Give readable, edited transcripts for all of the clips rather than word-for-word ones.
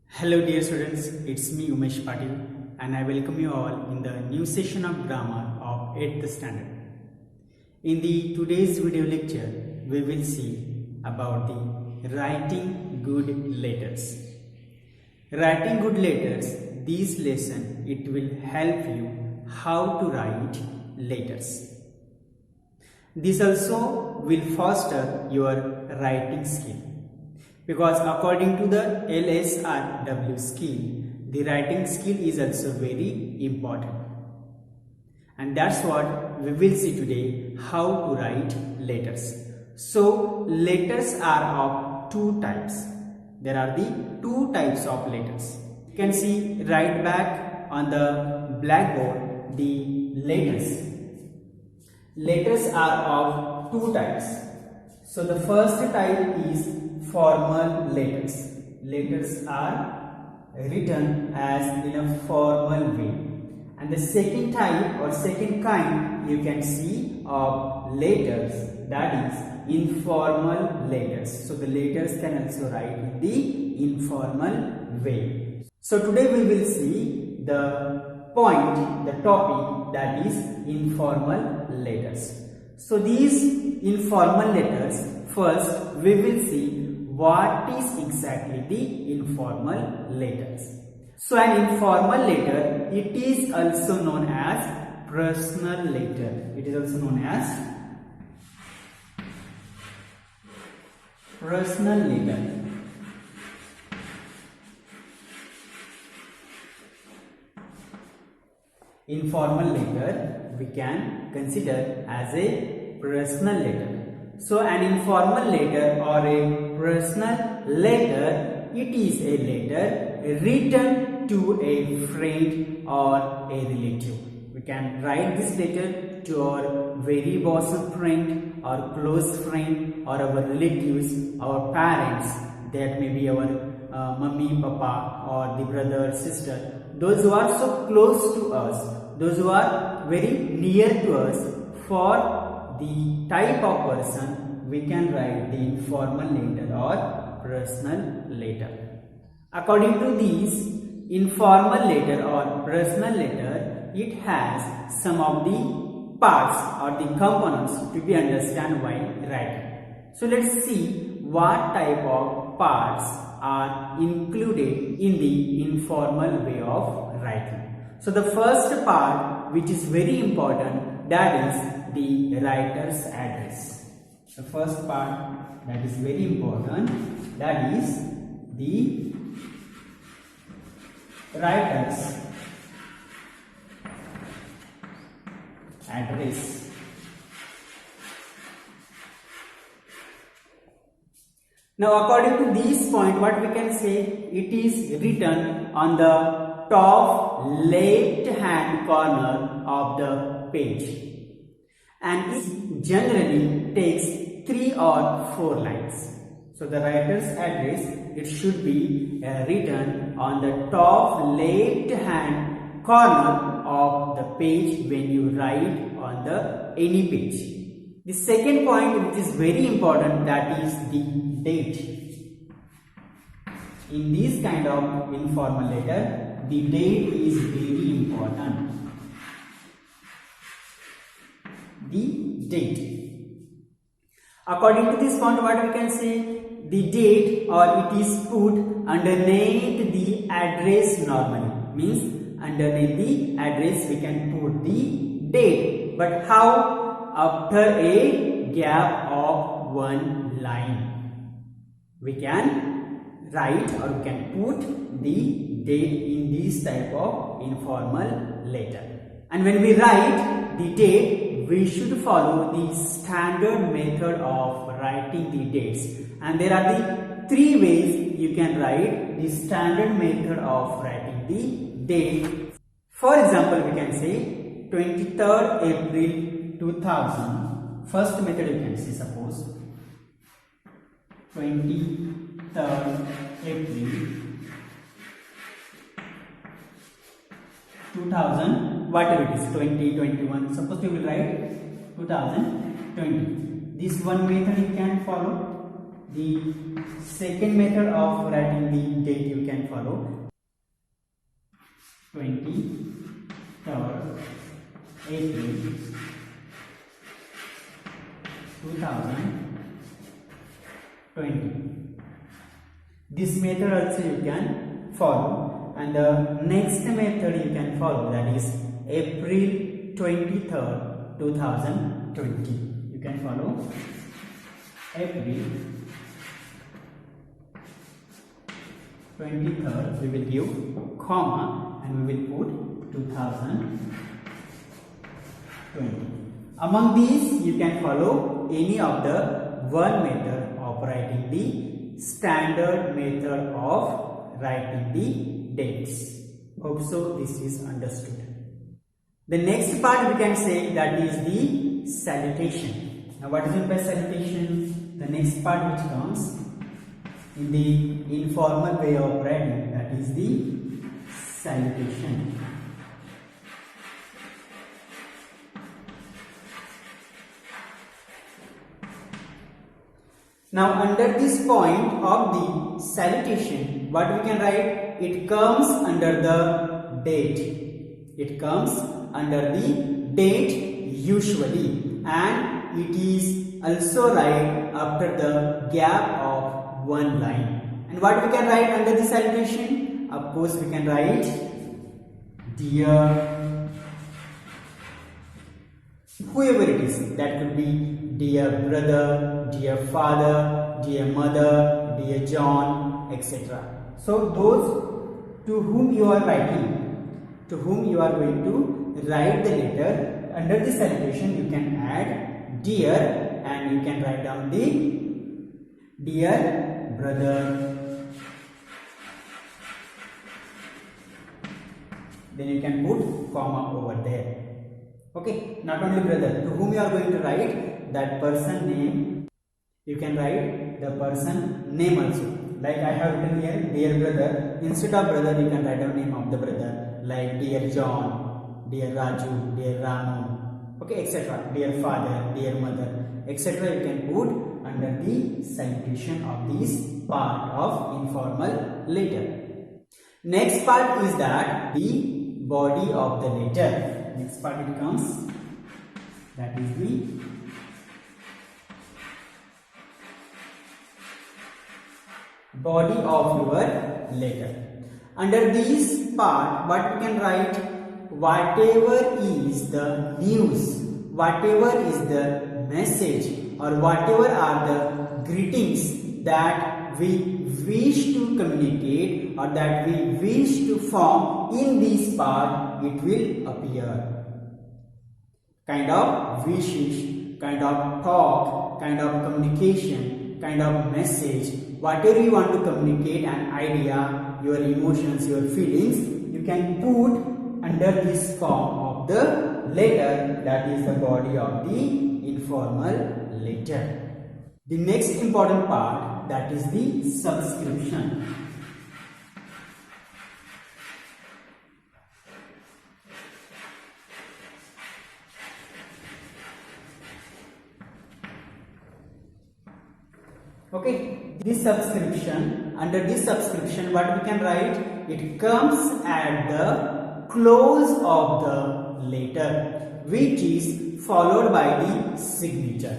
Hello dear students, it's me Umesh Patil and I welcome you all in the new session of grammar of 8th standard. In the today's video lecture, we will see about the writing good letters. Writing good letters, this lesson, it will help you how to write letters. This also will foster your writing skill. Because according to the LSRW skill, the writing skill is also very important. And that's what we will see today, how to write letters. So, letters are of two types. There are the two types of letters. You can see right back on the blackboard the letters. Letters are of two types. So, the first type is formal letters. Letters are written as in a formal way. And the second type or second kind you can see of letters, that is informal letters. So the letters can also write in the informal way. So today we will see the point, the topic, that is informal letters. So these informal letters, first we will see what is exactly the informal letters. So an informal letter, it is also known as personal letter. It is also known as personal letter. Informal letter we can consider as a personal letter. So an informal letter or a personal letter, it is a letter written to a friend or a relative. We can write this letter to our very bosom friend, our close friend, or our relatives, our parents. That may be our mummy, papa, or the brother, sister. Those who are so close to us, those who are very near to us. For the type of person, we can write the informal letter or personal letter. According to these, informal letter or personal letter, it has some of the parts or the components to be understood while writing. So let's see what type of parts are included in the informal way of writing. So the first part, which is very important, that is the writer's address. The first part that is very important, that is the writer's address. Now according to this point, what we can say, it is written on the top left hand corner of the page. And it generally takes 3 or 4 lines. So the writer's address, it should be written on the top left hand corner of the page when you write on the any page. The second point, which is very important, that is the date. In this kind of informal letter, the date is very important. The date. According to this point, what we can say, the date or it is put underneath the address normally. Means underneath the address we can put the date. But how? After a gap of 1 line. We can write or we can put the date in this type of informal letter. And when we write the date, we should follow the standard method of writing the dates. And there are the 3 ways you can write the standard method of writing the date. For example, we can say 23rd April 2000. First method you can say, suppose 23rd April 2000, whatever it is, 2021, suppose you will write 2020. This one method you can follow. The second method of writing the date you can can follow 23rd April 2020. This method also you can follow, and the next method you can follow, that is April 23rd 2020. You can follow April 23rd, we will give comma and we will put 2020. Among these you can follow any of the one method of writing the standard method of writing the dates. Hope so this is understood. The next part we can say, that is the salutation. Now what is meant by salutation? The next part which comes in the informal way of writing, that is the salutation. Now under this point of the salutation, what we can write? It comes under the date. It comes under the date usually, and it is also right after the gap of one line. And what we can write under the salutation? Of course we can write dear, whoever it is, that could be dear brother, dear father, dear mother, dear John, etc. So those to whom you are writing, to whom you are going to write the letter, under the salutation you can add dear, and you can write down the dear brother. Then you can put comma over there. Okay, not only brother, to whom you are going to write, that person name, you can write the person name also. Like I have written here dear brother, instead of brother you can write down name of the brother, like dear John, dear Raju, dear Ramu, okay, etc. Dear father, dear mother, etc. you can put under the salutation of this part of informal letter. Next part is that the body of the letter. Next part it comes, that is the body of your letter. Under this part, what we can write? Whatever is the news, whatever is the message, or whatever are the greetings that we wish to communicate or that we wish to form in this part, it will appear. Kind of wishes, kind of talk, kind of communication, kind of message, whatever you want to communicate, an idea, your emotions, your feelings, you can put under this form of the letter, that is the body of the informal letter. The next important part, that is the subscription. Okay, this subscription, under this subscription what we can write? It comes at the close of the letter, which is followed by the signature.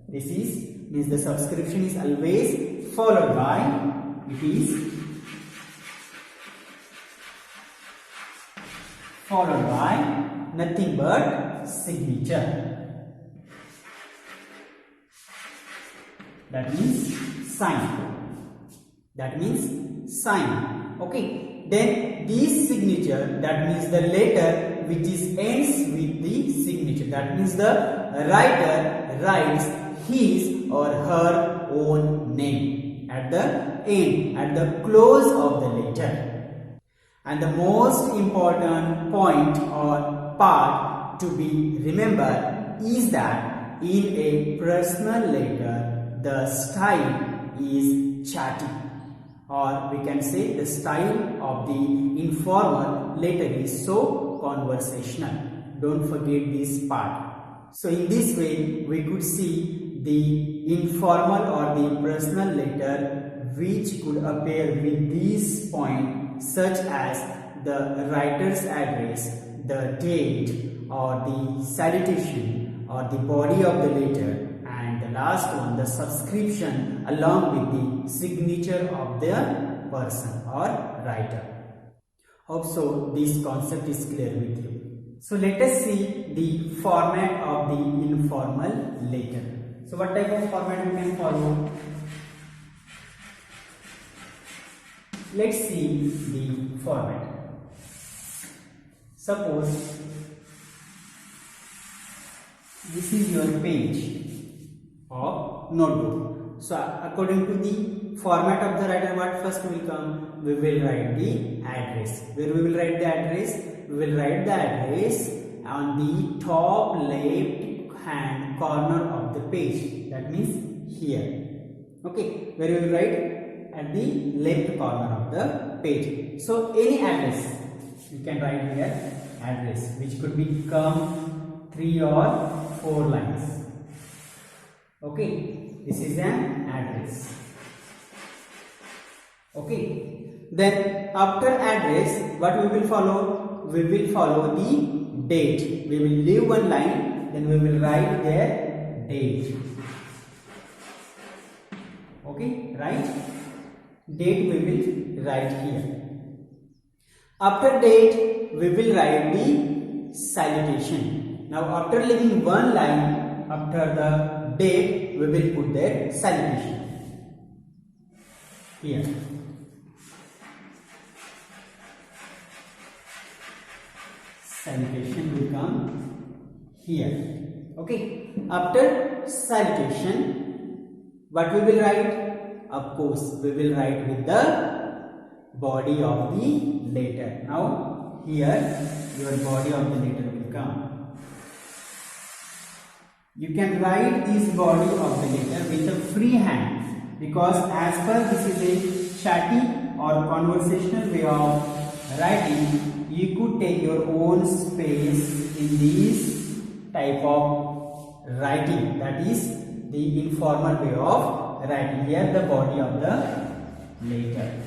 This is means the subscription is always followed by, it is followed by nothing but signature. That means sign. That means sign. Okay. Then this signature, that means the letter which is ends with the signature. That means the writer writes his or her own name at the end, at the close of the letter. And the most important point or part to be remembered is that in a personal letter, the style is chatty, or we can say the style of the informal letter is so conversational. Don't forget this part. So in this way we could see the informal or the personal letter which could appear with these points such as the writer's address, the date or the salutation or the body of the letter, and the last one, the subscription along with the signature of the person or writer. Hope so this concept is clear with you. So let us see the format of the informal letter. So what type of format we can follow? Let's see the format. Suppose this is your page of notebook. So according to the format of the writer, what first will come? We will write the address. Where we will write the address? We will write the address on the top left hand corner of the page. That means here. Okay. Where we will write? At the left corner of the page. So any address you can write here, address, which could become 3 or 4 lines. Okay, this is an address. Okay, then after address, what we will follow? We will follow the date. We will leave one line, then we will write their date. Okay, right? Date we will write here. After date, we will write the salutation. Now, after leaving one line after the date, we will put their salutation here. Salutation will come here. Okay. After salutation, what we will write? Of course, we will write with the body of the letter. Now, here your body of the letter will come. You can write this body of the letter with a free hand, because as per this is a chatty or conversational way of writing, you could take your own space in this type of writing. That is the informal way of writing. Here the body of the letter.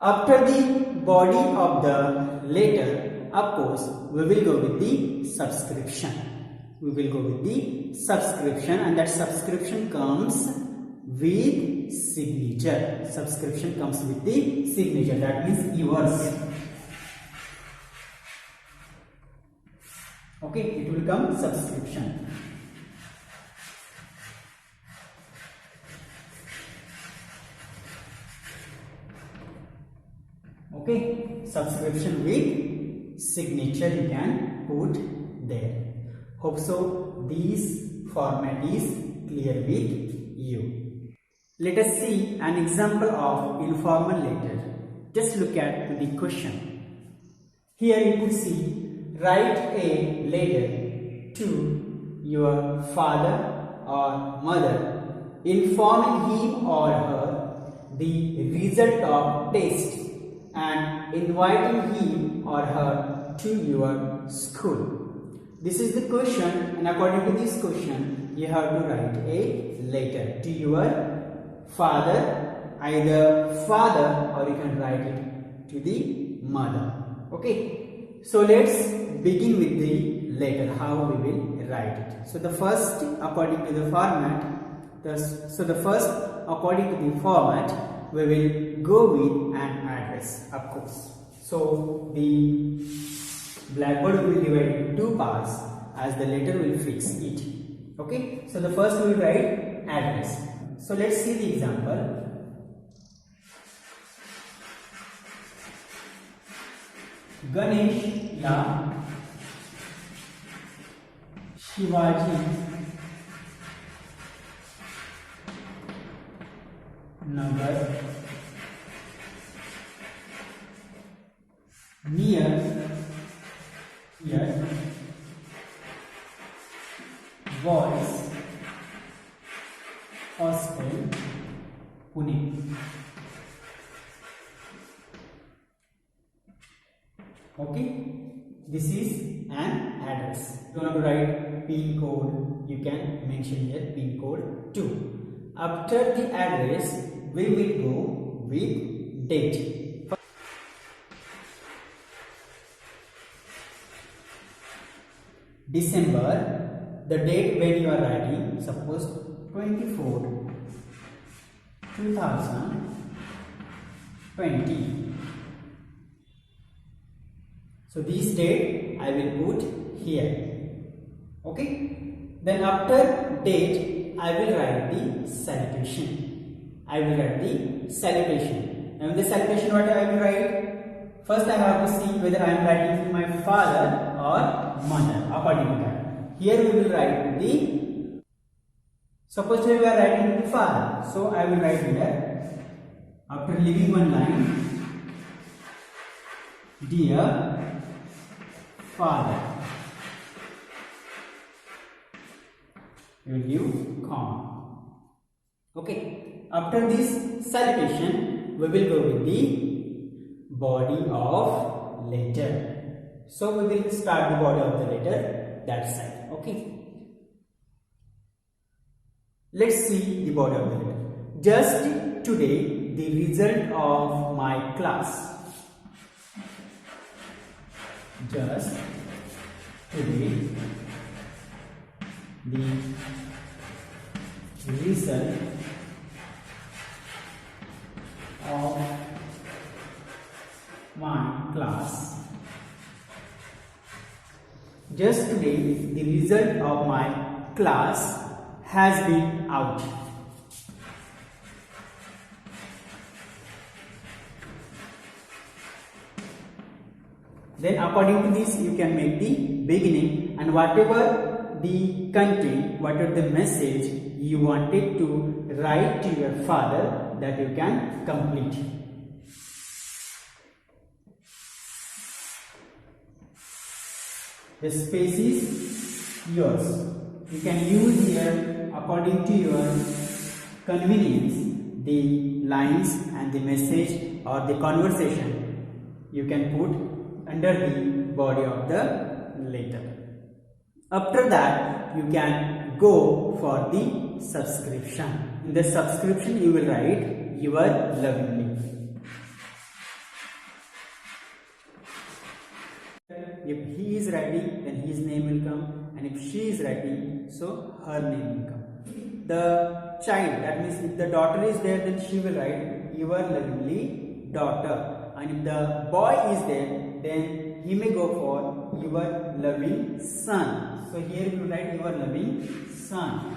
After the body of the letter, of course, we will go with the subscription. We will go with the subscription, and that subscription comes with signature. Subscription comes with the signature. That means yours. Okay, it will come subscription. Okay, subscription with signature you can put there. Hope so this format is clear with you. Let us see an example of informal letter. Just look at the question. Here you could see, write a letter to your father or mother informing him or her the result of test and inviting him or her to your school. This is the question, and according to this question, you have to write a letter to your father, either father, or you can write it to the mother. Okay, so let's begin with the letter, how we will write it. So the first, according to the format, according to the format, we will go with an address, of course. So the blackboard will divide in two parts as the letter will fix it. Okay, so the first we will write address. So let's see the example. Ganesh La Shivaji Nagar near Boys Hostel, Pune. Okay, this is an an address. If you want to write pin code, you can mention here pin code 2. After the address, we will go with date. December, the date when you are writing, suppose 24, 2020. So this date I will put here. Okay. Then after date, I will write the salutation. I will write the salutation. Now in the salutation, what I will write? First I have to see whether I am writing to my father or mother. According to that, here we will write the. Suppose we are writing to the father, so I will write here. After leaving one line, dear father, you will give comma. Okay. After this salutation, we will go with the body of letter. So we will start the body of the letter that side. Okay. Let's see the body of the letter. Just today, the result of my class. Just today, the result of my class. Just today, the result of my class has been out. Then according to this, you can make the beginning, and whatever the content, whatever the message you wanted to write to your father, that you can complete. The space is yours. You can use here according to your convenience the lines and the message or the conversation you can put under the body of the letter. After that, you can go for the subscription. In the subscription, you will write your lovingly. If he is writing, then his name will come, and if she is writing, so her name will come. The child, that means if the daughter is there, then she will write your lovingly daughter, and if the boy is there, then he may go for your loving son. So here you write your loving son.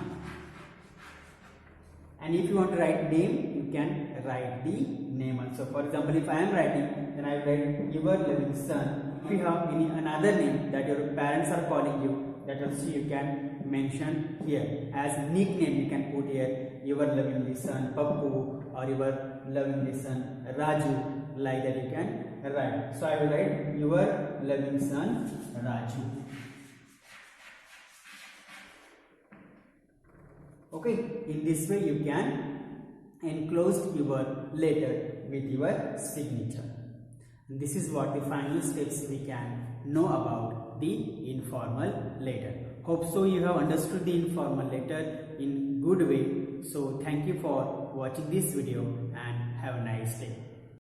And if you want to write name, you can write the name also. For example, if I am writing, then I write your loving son. If you have any another name that your parents are calling you, that also you can mention here. As nickname, you can put here your loving son Pappu or your loving son Raju. Like that you can write. So I will write your loving son Raju. Okay, in this way you can enclose your letter with your signature. And this is what the final steps we can know about the informal letter. Hope so you have understood the informal letter in good way. So thank you for watching this video and have a nice day.